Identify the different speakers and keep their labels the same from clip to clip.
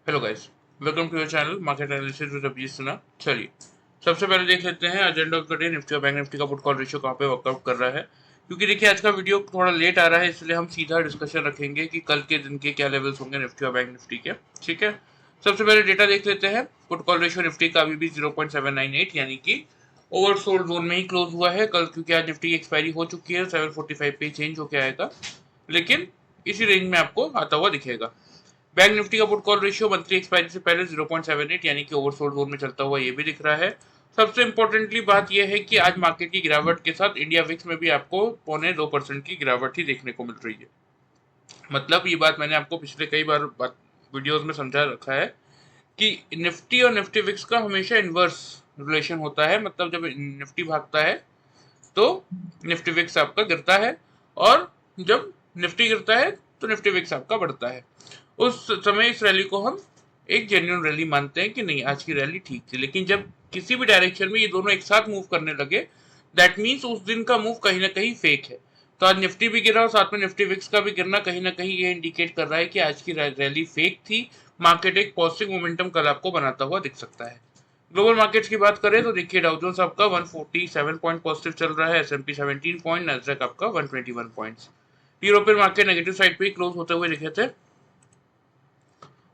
Speaker 1: Hello guys, welcome to your channel market analysis with Abhijeet Sinha. चलिए सबसे पहले देख लेते हैं agenda of the day. Nifty और बैंक निफ्टी का पुट कॉल रेशियो कहाँ पे वर्कआउट कर रहा है, क्योंकि देखिए आज का वीडियो थोड़ा लेट आ रहा है, इसलिए हम सीधा डिस्कशन रखेंगे कि कल के दिन के क्या लेवल्स होंगे निफ्टी और बैंक निफ्टी के। ठीक है, सबसे पहले डेटा देख लेते हैं। पुट कॉल रेशियो निफ्टी का अभी भी 0.798 यानी कि ओवरसोल्ड जोन में ही क्लोज हुआ है कल, क्योंकि आज निफ्टी की एक्सपायरी हो चुकी है। 745 पे चेंज होकर आएगा, लेकिन इसी रेंज में आपको आता हुआ दिखेगा। बैंक निफ्टी का put call ratio monthly expiry से पहले 0.78 यानी कि ओवरसोल्ड जोन में चलता हुआ ये भी दिख रहा है। सबसे इंपॉर्टेंटली बात यह है कि आज मार्केट की गिरावट के साथ इंडिया विक्स में भी आपको 0.25% की गिरावट ही देखने को मिल रही है। मतलब ये बात मैंने आपको पिछले कई बार वीडियोस में समझा रखा है कि निफ्टी और निफ्टी विक्स का हमेशा इन्वर्स रिलेशन होता है। मतलब जब निफ्टी भागता है तो निफ्टी विक्स आपका गिरता है, और जब निफ्टी गिरता है तो निफ्टी विक्स आपका बढ़ता है। उस समय इस रैली को हम एक जेन्युइन रैली मानते हैं कि नहीं, आज की रैली ठीक थी। लेकिन जब किसी भी डायरेक्शन में ये दोनों एक साथ मूव करने लगे, दैट मीन्स उस दिन का मूव कहीं ना कहीं फेक है। तो आज निफ्टी भी गिरा और साथ में निफ्टी विक्स का भी गिरना कहीं ना कहीं ये इंडिकेट कर रहा है कि आज की रैली फेक थी। मार्केट एक पॉजिटिव मोमेंटम कल आपको बनाता हुआ दिख सकता है। ग्लोबल मार्केट्स की बात करें तो देखिए डाउ जोन्स आपका 147 पॉइंट पॉजिटिव चल रहा है, एसएनपी 17 पॉइंट, नैस्डैक आपका 121 points. European market negative side पे ही क्लोज होते हुए दिखे थे,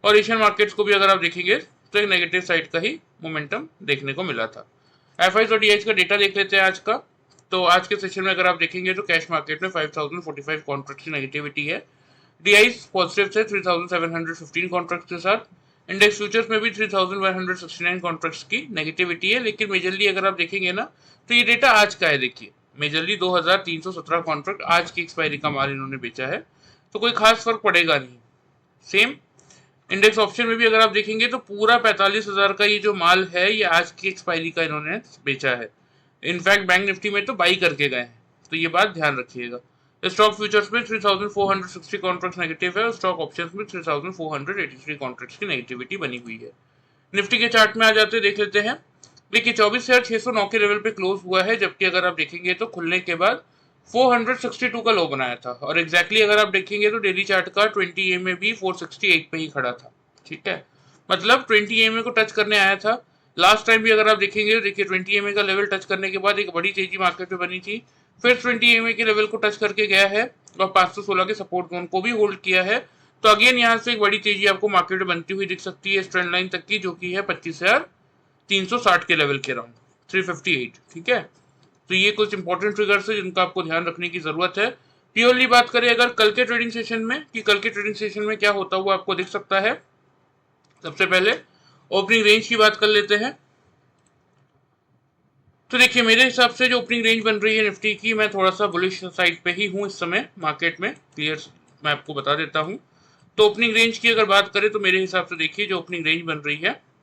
Speaker 1: और एशियन मार्केट्स को भी अगर आप देखेंगे तो एक नेगेटिव साइड का ही मोमेंटम देखने को मिला था। एफआईज और डीआईज का डेटा देख लेते हैं आज का। तो आज के सेशन में अगर आप देखेंगे तो कैश मार्केट में 5045 कॉन्ट्रैक्ट की नेगेटिविटी है। डीआईज पॉजिटिव थे 3715 कॉन्ट्रैक्ट के साथ। इंडेक्स फ्यूचर्स में भी 3169 कॉन्ट्रैक्ट्स की नेगेटिविटी है। लेकिन मेजरली अगर आप देखेंगे ना तो ये डेटा आज का है। देखिए मेजरली 2317 कॉन्ट्रैक्ट आज की एक्सपायरी का माल इन्होंने बेचा है, तो कोई खास फर्क पड़ेगा नहीं। सेम इंडेक्स ऑप्शन में भी अगर आप देखेंगे तो पूरा 45,000 का ये जो माल है ये आज की एक्सपायरी का इन्होंने बेचा है। इनफैक्ट बैंक निफ्टी में तो बाई करके गए हैं, तो ये बात ध्यान रखिएगा। स्टॉक फ्यूचर्स में 3460 कॉन्ट्रैक्ट्स नेगेटिव है और स्टॉक ऑप्शंस में 3483 कॉन्ट्रैक्ट्स की नेगेटिविटी बनी हुई है। निफ्टी के चार्ट में आ जाते देख लेते हैं। देखिए 24,609 के लेवल पे क्लोज हुआ है, जबकि अगर आप देखेंगे तो खुलने के बाद 462 का लो बनाया था। और एग्जैक्टली अगर आप देखेंगे तो डेली चार्ट का 20 EMA भी 468 पे ही खड़ा था। ठीक है, मतलब 20 EMA को टच करने आया था। लास्ट टाइम भी अगर आप देखेंगे तो देखिए 20 EMA का लेवल टच करने के बाद एक बड़ी तेजी मार्केट में बनी थी, फिर 20 EMA के लेवल को टच करके गया है और 516 के सपोर्ट जोन को भी होल्ड किया है। तो अगेन यहाँ से एक बड़ी तेजी आपको मार्केट में बनती हुई दिख सकती है इस ट्रेंड लाइन तक की, जो कि है 25,360 के लेवल के अराउंड 358। ठीक है, तो ये कुछ इंपॉर्टेंट ट्रिगर्स है जिनका आपको ध्यान रखने की जरूरत है। प्योरली बात करें अगर कल के ट्रेडिंग सेशन में कि कल के ट्रेडिंग सेशन में क्या होता हुआ आपको दिख सकता है, सबसे पहले ओपनिंग रेंज की बात कर लेते हैं। तो देखिए मेरे हिसाब से जो ओपनिंग रेंज बन रही है निफ्टी की, मैं थोड़ा सा बुलिश साइड पे ही हूं इस समय मार्केट में, क्लियर मैं आपको बता देता हूं। तो ओपनिंग रेंज की अगर बात करें तो मेरे हिसाब से देखिए जो ओपनिंग रेंज बन रही है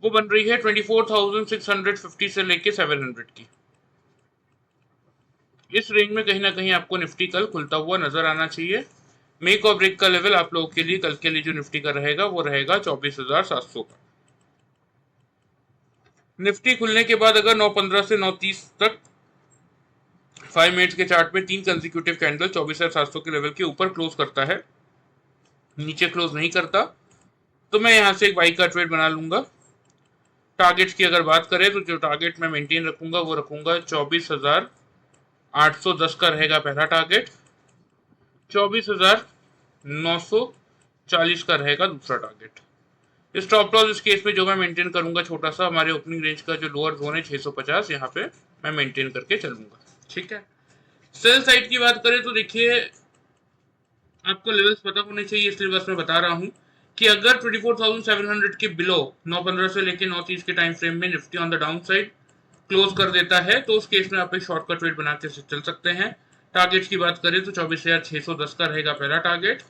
Speaker 1: वो बन रही है 24,650 से लेके 700 की। इस रेंज में कहीं ना कहीं आपको निफ्टी कल खुलता हुआ नजर आना चाहिए। मेक और ब्रेक का लेवल आप लोगों के लिए कल के लिए जो निफ्टी का रहेगा वो रहेगा 24,700 का। निफ्टी खुलने के बाद अगर 9:15 से 9:30 तक 5 मिनट्स के चार्ट में 3 कंसेक्यूटिव कैंडल 24,700 के लेवल के ऊपर क्लोज करता है, नीचे क्लोज नहीं करता, तो मैं यहां से एक बाई का ट्रेड बना लूंगा। टारगेट्स की अगर बात करें तो जो टारगेट मैं मेंटेन रखूंगा वो रखूंगा 24,810 का रहेगा पहला टारगेट, 24,940 का रहेगा दूसरा टारगेट। स्टॉप लॉस इस केस में जो मैं मेंटेन करूंगा छोटा सा, हमारे ओपनिंग रेंज का जो लोअर जोन है 650, यहाँ पे मैं मेंटेन करके चलूंगा। ठीक है, सेल साइड की बात करें तो देखिए आपको लेवल्स पता होने चाहिए, इसलिए बस मैं बता रहा हूं कि अगर 24,700 के बिलो 9:15 से लेकर 9:30 के टाइम फ्रेम में Nifty on the down side close कर देता है तो उस केस में आप एक शॉर्ट का ट्रेड बना के चल सकते हैं। टारगेट्स की बात करें तो 24,610 का रहेगा पहला टारगेट,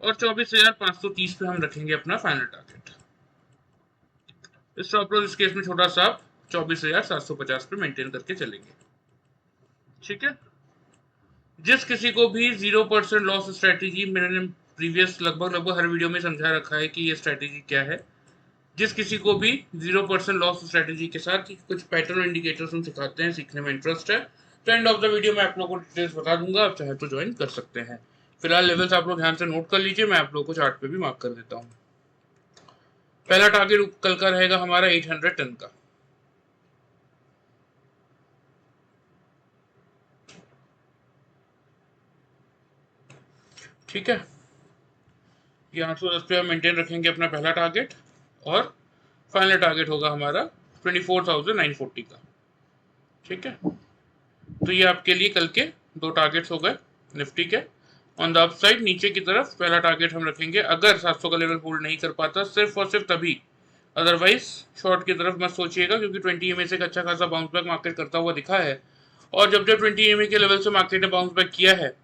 Speaker 1: और 24,530 पे हम रखेंगे अपना फाइनल टारगेट। स्टॉप लॉस इस केस में छोटा सा 24,750 पे मेंटेन करके चलेंगे। ठीक है, जिस किसी को भी 0% लॉस स्ट्रेटेजी, मैंने प्रीवियस लगभग हर वीडियो में समझा रखा है कि ये स्ट्रेटेजी क्या है। जिस किसी को भी 0% लॉस स्ट्रेटेजी के साथ कुछ पैटर्न इंडिकेटर्स हम सिखाते हैं, सीखने में इंटरेस्ट है, तो एंड ऑफ द वीडियो में आप लोगों को डिटेल्स बता दूंगा, आप चाहे तो ज्वाइन कर सकते हैं। फिलहाल लेवल्स आप लोग ध्यान से नोट कर लीजिए, मैं आप लोगों को चार्ट पे भी मार्क कर देता हूँ। पहला टारगेट कल का रहेगा हमारा 810 का। ठीक है, ये 810 पे हम मेंटेन रखेंगे अपना पहला टारगेट, और फाइनल टारगेट होगा हमारा 24,940 का। ठीक है, तो ये आपके लिए कल के दो टारगेट्स हो गए निफ्टी के। ऑन द अपसाइड नीचे की तरफ पहला टारगेट हम रखेंगे, अगर 700 का लेवल होल्ड नहीं कर पाता सिर्फ और सिर्फ तभी, अदरवाइज शॉर्ट की तरफ मत सोचिएगा, क्योंकि 20 EMA से एक अच्छा खासा बाउंस बैक मार्केट करता हुआ दिखा है। और जब जब 20 EMA के लेवल से मार्केट ने बाउंस बैक किया है,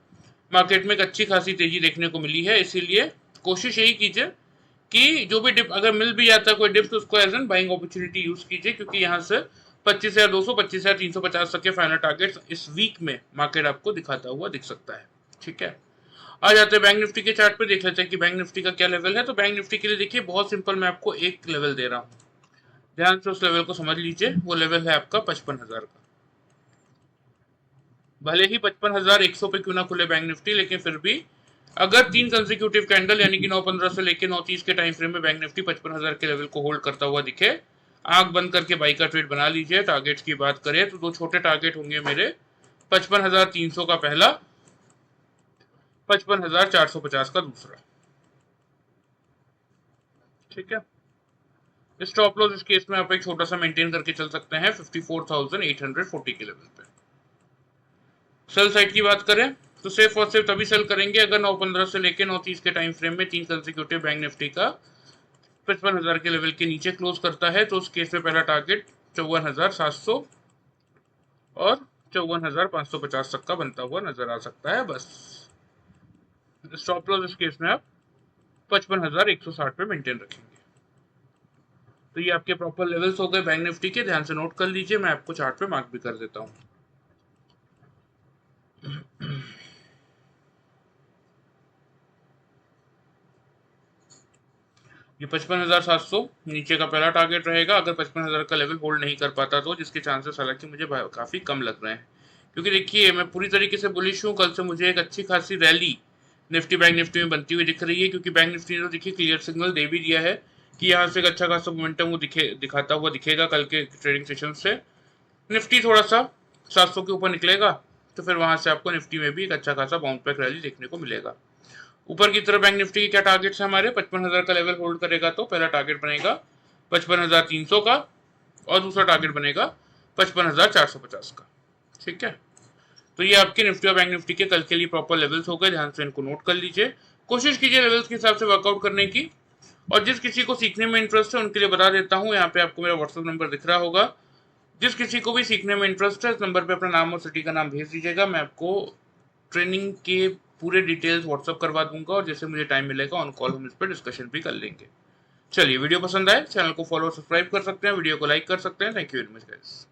Speaker 1: मार्केट में एक अच्छी खासी तेजी देखने को मिली है। इसीलिए कोशिश यही कीजिए कि जो भी डिप अगर मिल भी जाता है कोई डिप, तो उसको as an buying opportunity use कीजिए, क्योंकि यहाँ से 25,200 25,350 तक के फाइनल टारगेट इस वीक में मार्केट आपको दिखाता हुआ दिख सकता है। ठीक है, आ जाते हैं बैंक निफ्टी के चार्ट पे, देख लेते हैं कि बैंक निफ्टी का क्या लेवल है। तो बैंक निफ्टी के लिए देखिए बहुत सिंपल, मैं आपको एक लेवल दे रहा हूँ, ध्यान से उस लेवल को समझ लीजिए। वो लेवल है आपका 55,000 का। भले ही 55,100 पे क्यों ना खुले बैंक निफ्टी, लेकिन फिर भी अगर 3 कंसेक्यूटिव कैंडल यानी कि 9:15 से लेकर 9:30 के टाइम फ्रेम में बैंक निफ्टी 55,000 के लेवल को होल्ड करता हुआ दिखे, आंख बंद करके बाई का ट्रेड बना लीजिए। टारगेट्स की बात करें तो दो छोटे टारगेट होंगे मेरे, 55,300 का पहला, 55,450 का दूसरा। ठीक है, स्टॉप लॉस इस केस में आप एक छोटा सा मेंटेन करके चल सकते हैं 54,840 के लेवल पे। सेल साइड की बात करें तो सिर्फ और सिर्फ तभी सेल करेंगे अगर 9:15 से लेकर 9:30 के टाइम फ्रेम में 3 कंसेक्यूटिव बैंक निफ्टी का 55,000 के लेवल के नीचे क्लोज करता है, तो उस केस में पहला टारगेट 54,700 और 54,550 तक का बनता हुआ नजर आ सकता है। बस स्टॉप लॉस इस केस में आप 55,160 पे मेंटेन रखेंगे। तो ये आपके प्रॉपर लेवल्स हो गए बैंक निफ्टी के, ध्यान से नोट कर लीजिए, मैं आपको चार्ट पे मार्क भी कर देता हूँ। ये 55,700 नीचे का पहला टारगेट रहेगा, अगर 55,000 का लेवल होल्ड नहीं कर पाता तो, जिसके चांसेस हालांकि मुझे काफी कम लग रहे हैं, क्योंकि देखिए मैं पूरी तरीके से बुलिश हूँ। कल से मुझे एक अच्छी खासी रैली निफ्टी बैंक निफ्टी में बनती हुई दिख रही है, क्योंकि बैंक निफ्टी ने तो देखिए क्लियर सिग्नल दे भी दिया है कि यहाँ से एक अच्छा खासा मोमेंटम वो दिखाता हुआ दिखेगा कल के ट्रेडिंग सेशन से। निफ्टी थोड़ा सा 700 के ऊपर निकलेगा तो फिर वहां से आपको निफ्टी में भी एक अच्छा खासा बाउंस बैक रैली देखने को मिलेगा। ऊपर की तरफ बैंक निफ्टी के क्या टारगेट्स है हमारे, 55,000 का लेवल होल्ड करेगा तो पहला टारगेट बनेगा 55,300 का, और दूसरा टारगेट बनेगा 55,450 का। ठीक है, तो ये आपके निफ्टी और बैंक निफ्टी के कल के लिए प्रॉपर लेवल्स हो गए, ध्यान से इनको नोट कर लीजिए। कोशिश कीजिए लेवल्स के हिसाब से वर्कआउट करने की। और जिस किसी को सीखने में इंटरेस्ट है उनके लिए बता देता हूँ, यहाँ पे आपको मेरा व्हाट्सएप नंबर दिख रहा होगा। जिस किसी को भी सीखने में इंटरेस्ट है इस नंबर पे अपना नाम और सिटी का नाम भेज दीजिएगा, मैं आपको ट्रेनिंग के पूरे डिटेल्स व्हाट्सअप करवा दूंगा, और जैसे मुझे टाइम मिलेगा ऑन कॉल हम इस पर डिस्कशन भी कर लेंगे। चलिए, वीडियो पसंद आए चैनल को फॉलो और सब्सक्राइब कर सकते हैं, वीडियो को लाइक कर सकते हैं। Thank you very much guys.